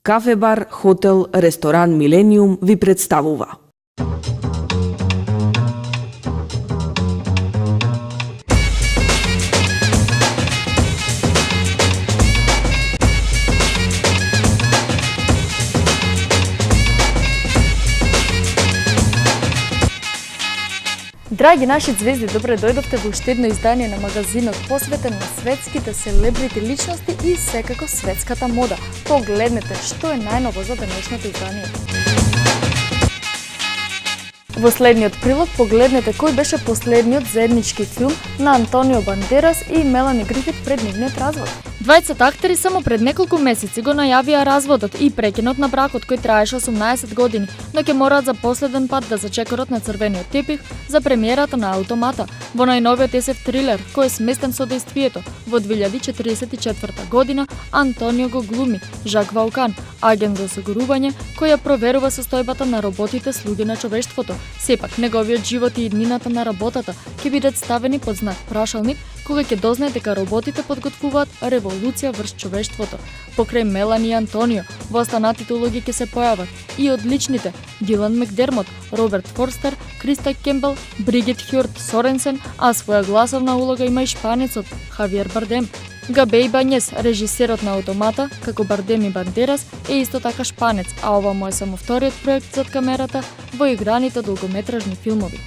Кафе-бар, хотел, ресторан Милениум ви представува. Драги наши звезди, добре дојдовте во уште едно издание на магазинот посветен на светските селебрити личности и секако светската мода. Погледнете што е најново за денешното издание. Во следниот прилог погледнете кој беше последниот заеднички филм на Антонио Бандерас и Мелани Грифит пред нивниот развод. Двајцата актери само пред неколку месеци го најавија разводот и прекинот на бракот кој траеше 18 години, но ќе мораат за последен пат да зачекорат на црвениот тепих за премиерата на Автомата, во најновиот SF трилер кој е сместен со дејствието. Во 2044 година Антонио го глуми Жак Ваукан, агент за осигурување кој ја проверува состојбата на роботите слуги на човештвото. Сепак неговиот живот и иднината на работата ќе бидат ставени под знак прашалник кога ќе дознае дека роботите подготвуваат револуција врз човештвото. Покрај Мелани и Антонио, во останатите улоги ќе се појават и одличните Дилан Макдермот, Роберт Форстер, Криста Кембел, Бригит Хјорт Соренсен, а своја гласовна улога има и шпанецот Хавиер Бардем. Габеј Бањес, режисерот на Автомата, како Бардем и Бандерас, е исто така шпанец, а ова му е само вториот проект зад камерата во играните долгометражни филмови.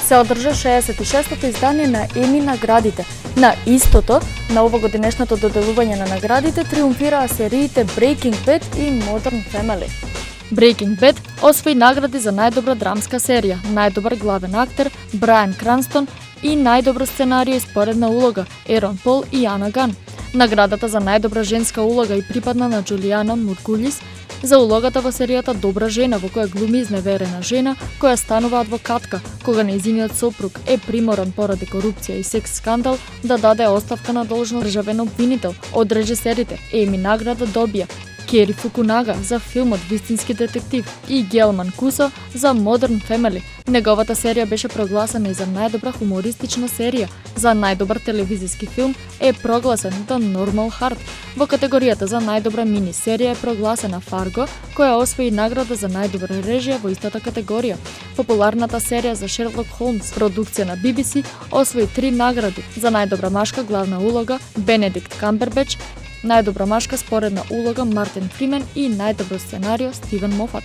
Се одржа 66-тото издание на Еми наградите. На истото, на овогодинешното доделување на наградите, триумфираа сериите Breaking Bad и Modern Family. Breaking Bad освои награди за најдобра драмска серија, најдобар главен актер Брайан Кранстон и најдобро сценарио и споредна улога Ерон Пол и Ана Ган. Наградата за најдобра женска улога и припадна на Джулијана Муркулис за улогата во серијата Добра жена, во која глуми изневерена жена која станува адвокатка кога нејзиниот сопруг е приморан поради корупција и секс скандал да даде оставка на должност државен обвинител. Од режисерите Еми награда добија Кери Фукунага за филмот Вистински детектив и Гел Манкусо за Modern Family. Неговата серија беше прогласена и за најдобра хумористична серија. За најдобар телевизиски филм е прогласен The Normal Heart. Во категоријата за најдобра мини серија е прогласена Фарго, која освои награда за најдобра режија во истата категорија. Популарната серија за Шерлок Холмс, продукција на BBC, освои 3 награди за најдобра машка главна улога Бенедикт Камбербеч, најдобра машка споредна улога Мартин Фримен и најдобро сценарио Стивен Мофат.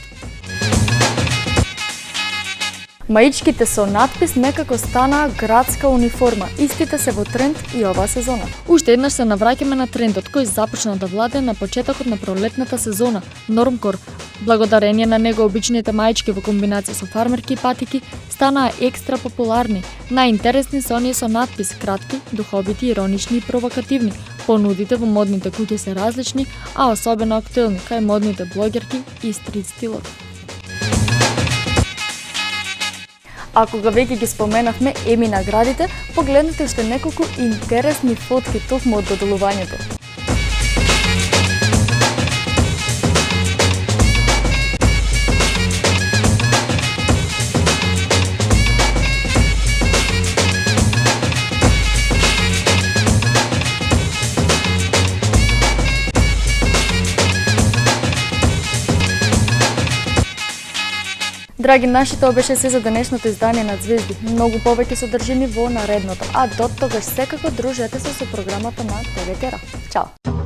Маичките со надпис некако станаа градска униформа. Истите се во тренд и оваа сезона. Уште еднаш се навраќаме на трендот кој започна да владее на почетокот на пролетната сезона. Нормкор, благодарение на него обичните маички во комбинација со фармерки и патики, станаа екстра популарни. Најинтересни се оние со надпис, кратки, духовити, иронични и провокативни. Понудите во модните куќи се различни, а особено актуелни кај модните блогерки и стрит стилот. А кога веќе ги споменавме Еми наградите, погледнете уште неколку интересни фотки токму од доделувањето. Драги наши, тоа беше се за денешното издание на Звезди. Многу повеќе содржини во наредното, а до тогаш секако дружете се со програмата на ТВ Тера. Чао!